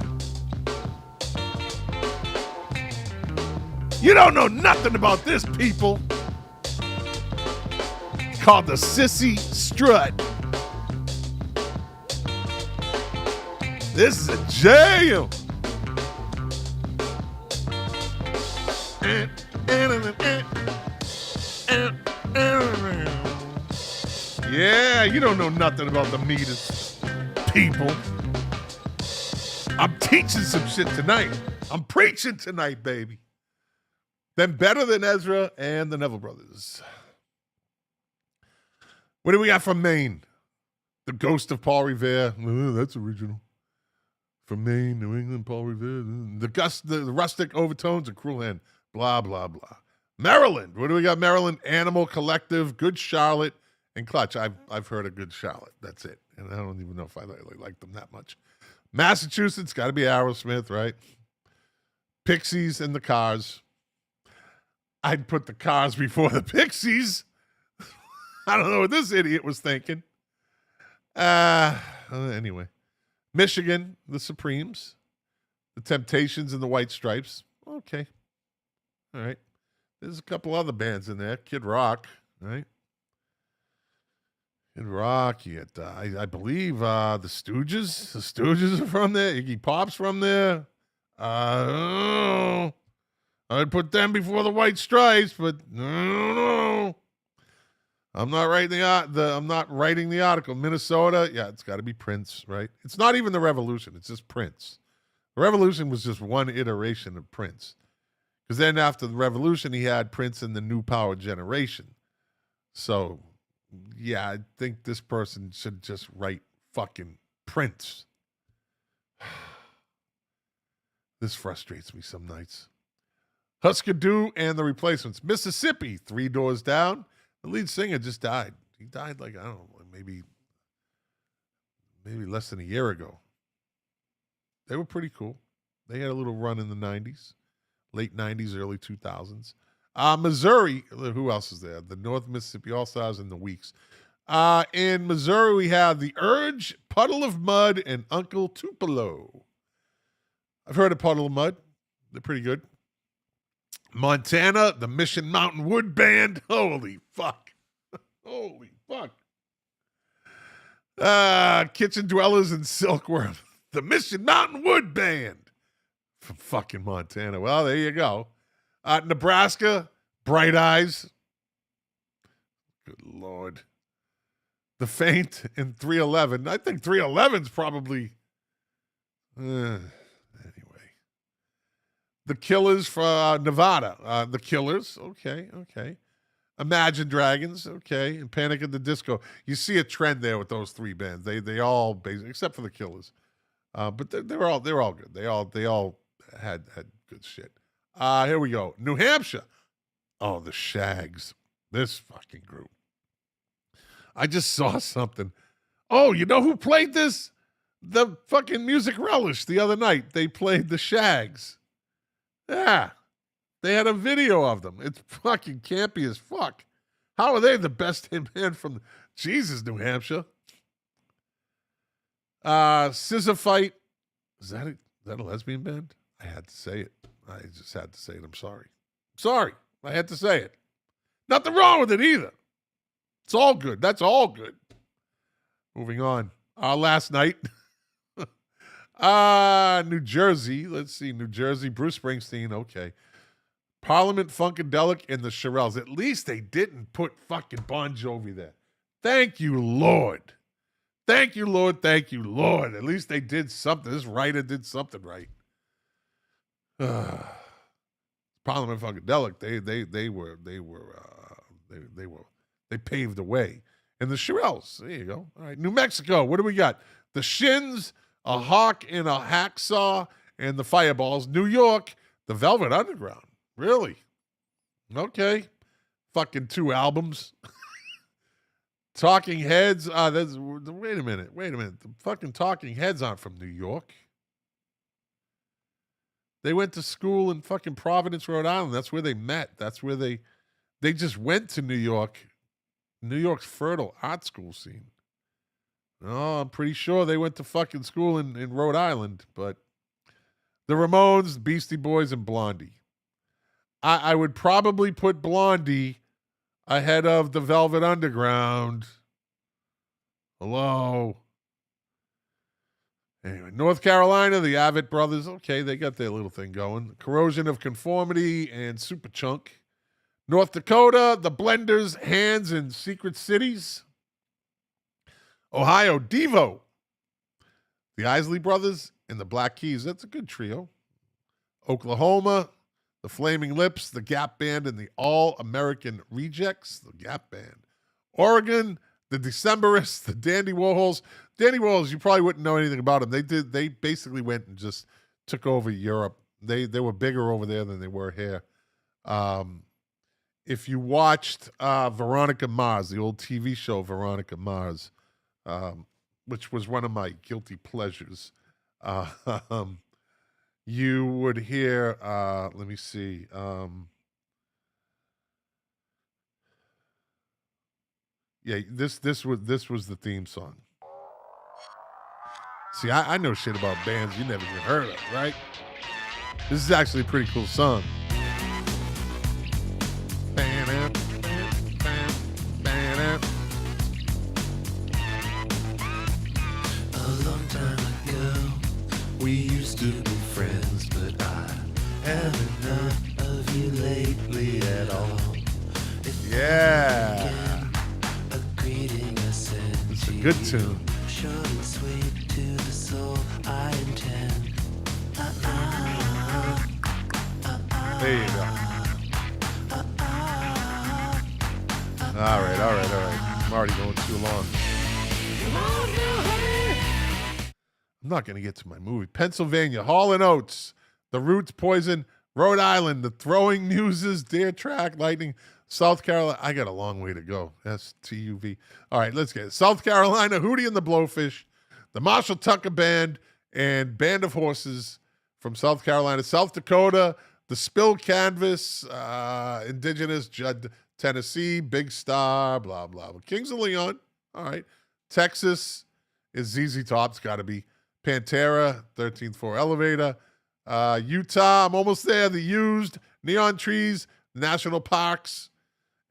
You don't know nothing about this, people. It's called the Sissy Strut. This is a jam. Yeah, you don't know nothing about the Meters, people. I'm teaching some shit tonight. I'm preaching tonight, baby. Then Better Than Ezra and the Neville Brothers. What do we got from Maine? The Ghost of Paul Revere. That's original. From Maine, New England, Paul Revere. The Rustic Overtones of Cruel Hand. Blah, blah, blah. Maryland. What do we got? Maryland, Animal Collective, Good Charlotte, And Clutch, I've heard a good Charlotte. That's it. And I don't even know if I really like them that much. Massachusetts, got to be Aerosmith, right? Pixies and the Cars. I'd put the Cars before the Pixies. I don't know what this idiot was thinking. Anyway. Michigan, the Supremes. The Temptations and the White Stripes. Okay. All right. There's a couple other bands in there. Kid Rock, right? Kid Rock, you had, I believe the Stooges. The Stooges are from there. Iggy Pop's from there. I'd put them before the White Stripes, but no. I'm not writing the article. Minnesota, yeah, it's got to be Prince, right? It's not even the Revolution. It's just Prince. The Revolution was just one iteration of Prince. Because then after the Revolution, he had Prince and the New Power Generation. So, yeah, I think this person should just write fucking Prince. This frustrates me some nights. Husker Du and the Replacements. Mississippi, 3 Doors Down. The lead singer just died. He died like, I don't know, maybe less than a year ago. They were pretty cool. They had a little run in the 90s. Late 90s, early 2000s. Missouri, who else is there? The North Mississippi All-Stars and the Weeks. In Missouri, we have The Urge, Puddle of Mud, and Uncle Tupelo. I've heard of Puddle of Mud. They're pretty good. Montana, the Mission Mountain Wood Band. Holy fuck. Holy fuck. Kitchen Dwellers and Silkworm. The Mission Mountain Wood Band. From fucking Montana. Well, there you go. Nebraska, Bright Eyes. Good Lord. The Faint in 311. I think 311's probably... anyway. The Killers for Nevada. The Killers. Okay. Imagine Dragons. Okay. And Panic at the Disco. You see a trend there with those 3 bands. They all, basically, except for the Killers. But they're all good. They all had good shit. Here we go. New Hampshire. Oh, the Shags. This fucking group. I just saw something. Oh, you know who played this? The fucking Music Relish the other night. They played the Shags. Yeah. They had a video of them. It's fucking campy as fuck. How are they the best hit band from Jesus, New Hampshire? Scissor Fight. Is that a lesbian band? I had to say it. I just had to say it. I'm sorry. I had to say it. Nothing wrong with it either. It's all good. That's all good. Moving on. Last night. New Jersey. Let's see. New Jersey. Bruce Springsteen. Okay. Parliament Funkadelic and the Shirelles. At least they didn't put fucking Bon Jovi there. Thank you, Lord. Thank you, Lord. Thank you, Lord. At least they did something. This writer did something right. Parliament Funkadelic. They paved the way. And the Shirelles. There you go. All right. New Mexico. What do we got? The Shins, a Hawk and a Hacksaw, and the Fireballs. New York, the Velvet Underground. Really? Okay. Fucking 2 albums. Talking Heads. Wait a minute. The fucking Talking Heads aren't from New York. They went to school in fucking Providence, Rhode Island. That's where they met. That's where they just went to New York. New York's fertile art school scene. Oh, I'm pretty sure they went to fucking school in Rhode Island. But the Ramones, Beastie Boys, and Blondie. I would probably put Blondie ahead of the Velvet Underground. Hello. Anyway, North Carolina, the Avett Brothers. Okay, they got their little thing going. Corrosion of Conformity and Superchunk. North Dakota, the Blenders, Hands, and Secret Cities. Ohio, Devo. The Isley Brothers and the Black Keys. That's a good trio. Oklahoma, the Flaming Lips, the Gap Band, and the All-American Rejects, the Gap Band. Oregon, the Decemberists, the Dandy Warhols. Dandy Warhols, you probably wouldn't know anything about them. They basically went and just took over Europe. They were bigger over there than they were here. if you watched Veronica Mars, the old TV show Veronica Mars, which was one of my guilty pleasures, um, you would hear. Let me see. Yeah, this was the theme song. See, I know shit about bands you never even heard of, right? This is actually a pretty cool song. A long time ago, we used to be friends, but I haven't heard of you lately at all. Yeah. A greeting I send It's a good tune. short and sweet to the soul I intend. There you go. All right. I'm already going too long. I'm not going to get to my movie. Pennsylvania, Hall & Oates, The Roots, Poison, Rhode Island, The Throwing Muses, Deer Track, Lightning, South Carolina. I got a long way to go. STUV. All right, let's get it. South Carolina, Hootie and the Blowfish, the Marshall Tucker Band, and Band of Horses from South Carolina. South Dakota, the Spill Canvas, Indigenous, Judd, Tennessee, Big Star, blah, blah, blah. Kings of Leon. All right. Texas is ZZ Top's got to be. Pantera, 13th Floor Elevator. Utah, I'm almost there. The Used, Neon Trees, National Parks.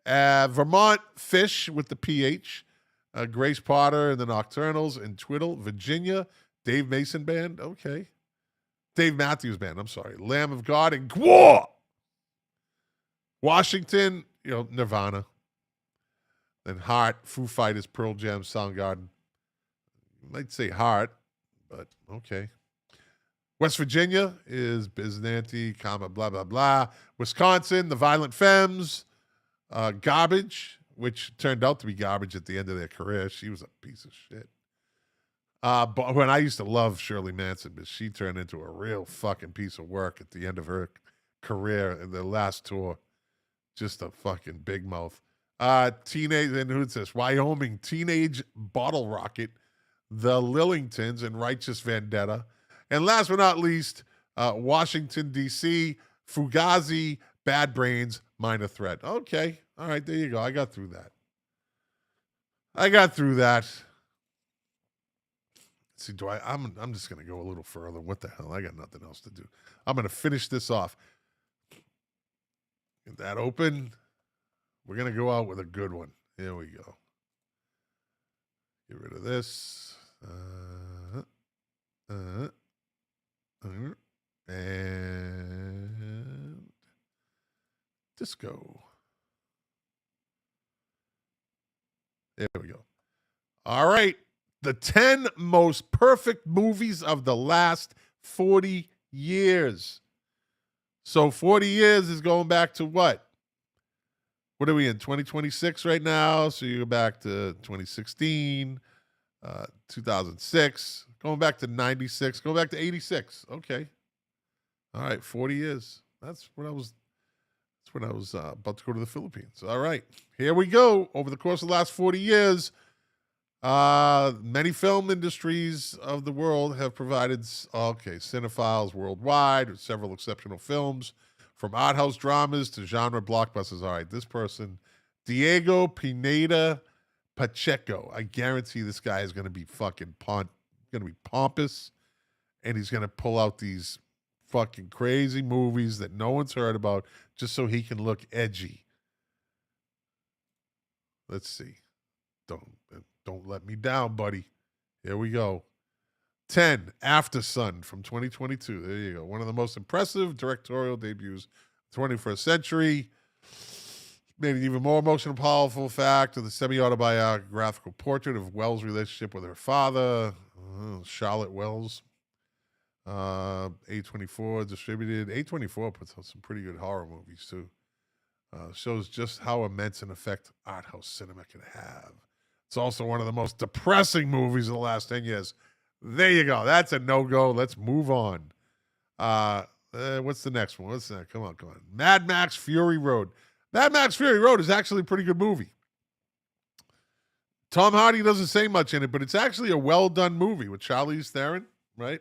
Vermont, Fish with the PH. Grace Potter and the Nocturnals and Twiddle. Virginia, Dave Mason Band. Okay. Dave Matthews Band, I'm sorry. Lamb of God and Gwar. Washington, Nirvana. Then Heart, Foo Fighters, Pearl Jam, Soundgarden. You might say Heart, but okay. West Virginia is Biznanti, comma, blah, blah, blah. Wisconsin, the Violent Femmes. Garbage, which turned out to be garbage at the end of their career. She was a piece of shit. But when I used to love Shirley Manson, but she turned into a real fucking piece of work at the end of her career in the last tour. Just a fucking big mouth. Teenage, and who's this? Wyoming, Teenage Bottle Rocket, the Lillingtons, and Righteous Vendetta. And last but not least, Washington, D.C., Fugazi, Bad Brains, Minor Threat. Okay. All right, there you go. I got through that. See, I'm just going to go a little further. What the hell? I got nothing else to do. I'm going to finish this off. Get that open. We're going to go out with a good one. Here we go. Get rid of this. And disco. There we go. All right. The 10 most perfect movies of the last 40 years. So 40 years is going back to what? What are we in, 2026 right now? So you go back to 2016, 2006, going back to 96, going back to 86. Okay. All right, 40 years. That's when I was about to go to the Philippines. All right, here we go. Over the course of the last 40 years, many film industries of the world have provided, cinephiles worldwide with several exceptional films, from art house dramas to genre blockbusters. All right, this person, Diego Pineda Pacheco. I guarantee this guy is going to be pompous, and he's going to pull out these fucking crazy movies that no one's heard about just so he can look edgy. Let's see. Don't let me down, buddy. Here we go. 10, After Sun from 2022. There you go. One of the most impressive directorial debuts of the 21st century. Made an even more emotional, powerful fact of the semi-autobiographical portrait of Wells' relationship with her father, Charlotte Wells. A24 distributed. A24 puts out some pretty good horror movies, too. Shows just how immense an effect art house cinema can have. It's also one of the most depressing movies of the last 10 years. There you go. That's a no-go. Let's move on. What's the next one? What's that? Come on. Mad Max Fury Road. Mad Max Fury Road is actually a pretty good movie. Tom Hardy doesn't say much in it, but it's actually a well-done movie with Charlize Theron, right?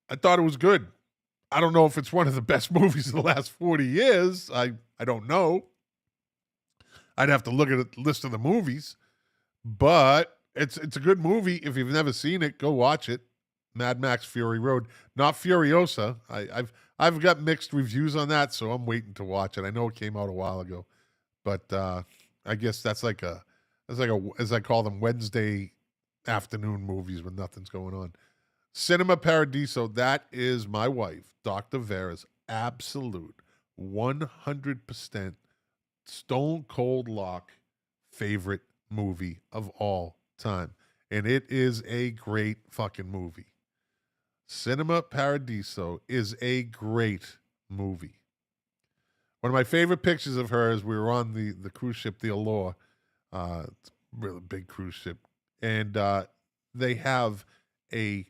I thought it was good. I don't know if it's one of the best movies of the last 40 years. I don't know. I'd have to look at the list of the movies. But it's a good movie. If you've never seen it, go watch it. Mad Max Fury Road. Not Furiosa. I've got mixed reviews on that, so I'm waiting to watch it. I know it came out a while ago. But I guess that's like as I call them, Wednesday afternoon movies when nothing's going on. Cinema Paradiso, that is my wife, Dr. Vera's absolute 100% stone cold lock favorite movie of all time. And it is a great fucking movie. Cinema Paradiso is a great movie. One of my favorite pictures of her is we were on the cruise ship, the Allure. It's a really big cruise ship. And they have a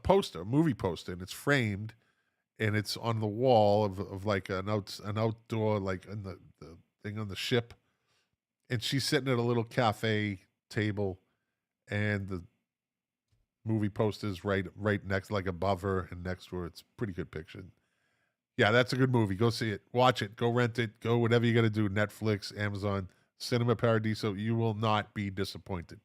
poster, a movie poster, and it's framed, and it's on the wall of like an outdoor, like in the thing on the ship. And she's sitting at a little cafe table, and the movie poster is right next, like above her and next to her. It's a pretty good picture. Yeah, that's a good movie. Go see it. Watch it. Go rent it. Go whatever you got to do. Netflix, Amazon, Cinema Paradiso. You will not be disappointed.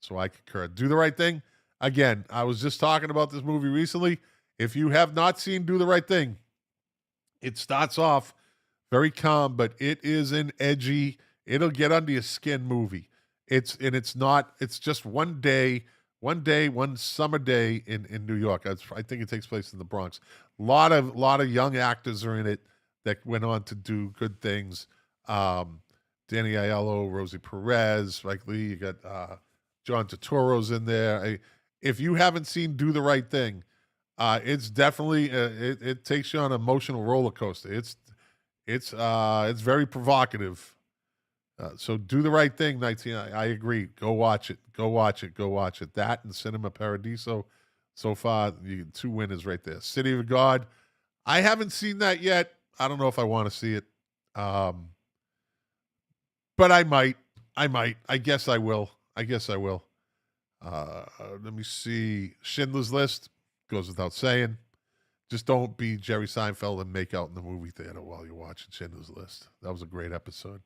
So I concur. Do the Right Thing. Again, I was just talking about this movie recently. If you have not seen Do the Right Thing, it starts off very calm, but it is an edgy, it'll get under your skin movie. It's just one summer day in New York. I think it takes place in the Bronx. A lot of young actors are in it that went on to do good things. Danny Aiello, Rosie Perez, Spike Lee, you got John Turturro's in there. If you haven't seen Do the Right Thing, it's definitely it takes you on an emotional roller coaster. It's very provocative. So Do the Right Thing, 19. I agree. Go watch it. Go watch it. Go watch it. That and Cinema Paradiso. So far, two winners right there. City of God. I haven't seen that yet. I don't know if I want to see it. But I might. I guess I will. Let me see. Schindler's List goes without saying. Just don't be Jerry Seinfeld and make out in the movie theater while you're watching Schindler's List. That was a great episode.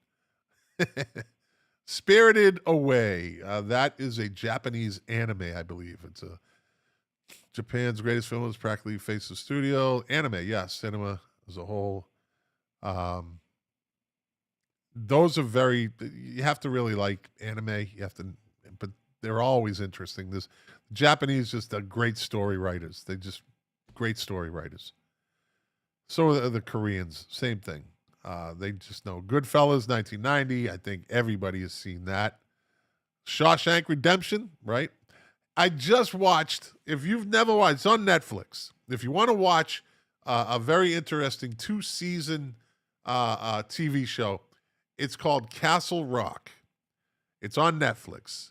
Spirited Away. That is a Japanese anime, I believe. It's Japan's greatest film. Is practically face the studio. Anime, yes. Cinema as a whole. Those are you have to really like anime. But they're always interesting. This Japanese just are great story writers. They just great story writers. So are the Koreans, same thing. They just know. Goodfellas, 1990. I think everybody has seen that. Shawshank Redemption, right? I just watched, if you've never watched, it's on Netflix. If you want to watch a very interesting 2-season TV show, it's called Castle Rock. It's on Netflix.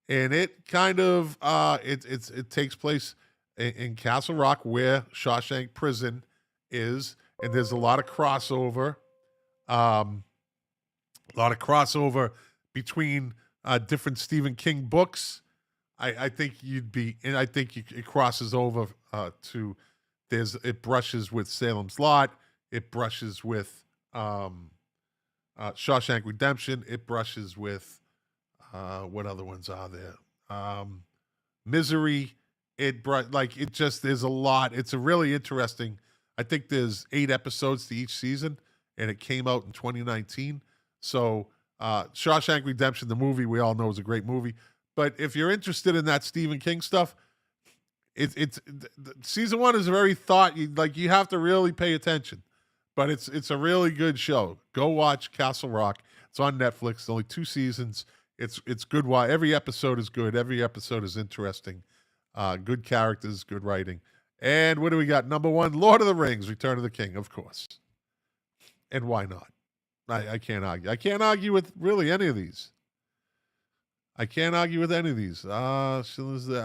And it kind of, it takes place in Castle Rock where Shawshank Prison is. And there's a lot of crossover. Between different Stephen King books. I think it crosses over to it brushes with Salem's Lot. It brushes with Shawshank Redemption. It brushes with what other ones are there? Misery. There's a lot. It's a really interesting. I think there's 8 episodes to each season, and it came out in 2019. So Shawshank Redemption, the movie we all know is a great movie. But if you're interested in that Stephen King stuff, it's season 1 is very you have to really pay attention. But it's a really good show. Go watch Castle Rock. It's on Netflix. It's only 2 seasons. It's good. Every episode is good. Every episode is interesting. Good characters, good writing. And what do we got? Number 1, Lord of the Rings, Return of the King, of course. And why not? I can't argue. I can't argue with really any of these. I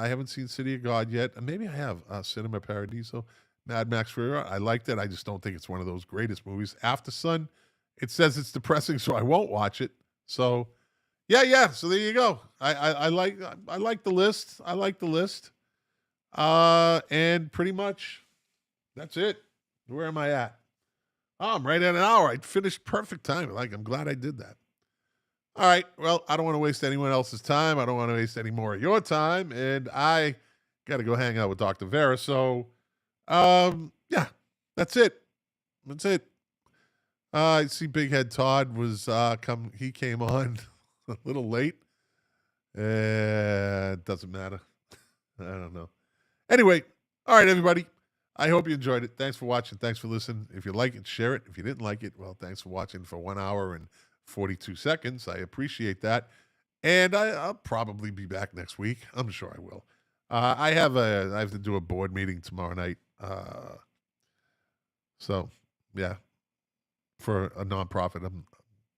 haven't seen City of God yet. Maybe I have. Cinema Paradiso, Mad Max Fury Road. I liked it. I just don't think it's one of those greatest movies. After Sun, it says it's depressing, so I won't watch it. So yeah. So there you go. I like the list. I like the list. And pretty much that's it. Where am I at? Oh, I'm right at an hour. I finished perfect time. I'm glad I did that. All right. Well, I don't want to waste anyone else's time. I don't want to waste any more of your time. And I got to go hang out with Dr. Vera. So, yeah, that's it. That's it. I see Big Head Todd was he came on a little late. It doesn't matter. I don't know. Anyway, all right, everybody. I hope you enjoyed it. Thanks for watching. Thanks for listening. If you like it, share it. If you didn't like it, well, thanks for watching for 1 hour and 42 seconds. I appreciate that. And I'll probably be back next week. I'm sure I will. I have to do a board meeting tomorrow night. So, yeah, for a nonprofit. I'm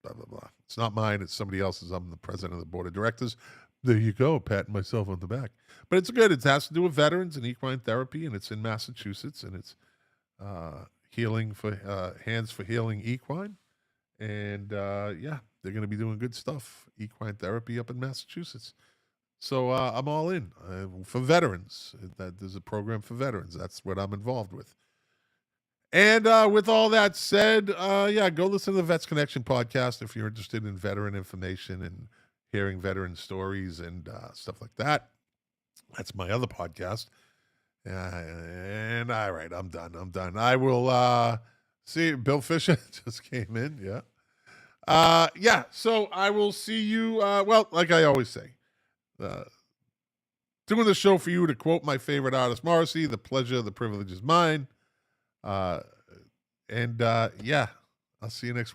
blah, blah, blah. It's not mine. It's somebody else's. I'm the president of the board of directors. There you go, patting myself on the back. But it's good. It has to do with veterans and equine therapy, and it's in Massachusetts, and it's healing for Hands for Healing Equine. And, yeah, they're going to be doing good stuff, equine therapy up in Massachusetts. So I'm all in for veterans. There's a program for veterans. That's what I'm involved with. And with all that said, yeah, go listen to the Vets Connection podcast if you're interested in veteran information and hearing veteran stories and stuff like that. That's my other podcast. And all right, I'm done. I will see. Bill Fisher just came in. Yeah. Yeah. So I will see you. Well, like I always say, doing the show for you, to quote my favorite artist, Morrissey, the pleasure, the privilege is mine. And yeah, I'll see you next week.